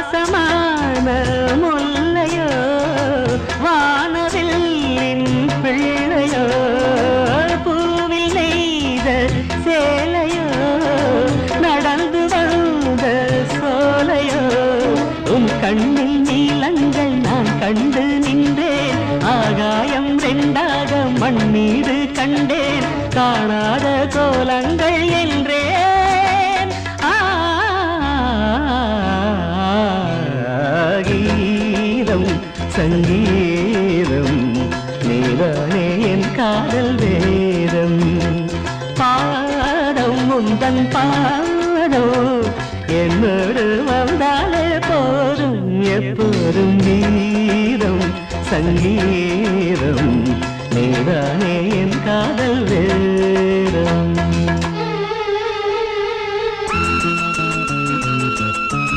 வாசமான முல்லையோ வானவில்லின் பிள்ளையோ பூவில் நெய்த சேலையோ நடந்து வந்த சோலையோ உன் கண்ணில் நீலங்கள் நான் கண்டு நின்றேன் ஆகாயம் ரெண்டாக மண்ணீடு கண்டேன் காணாத கோலங்கள் என்றேன் கீதம் சங்கீதம் நீதானே என் காதல் வேதம் பாடம் முந்தன் பாடம் என்னோடு வந்தாலே போதும் எப்போதும் கீதம் சங்கீதம் நீதானே என் காதல்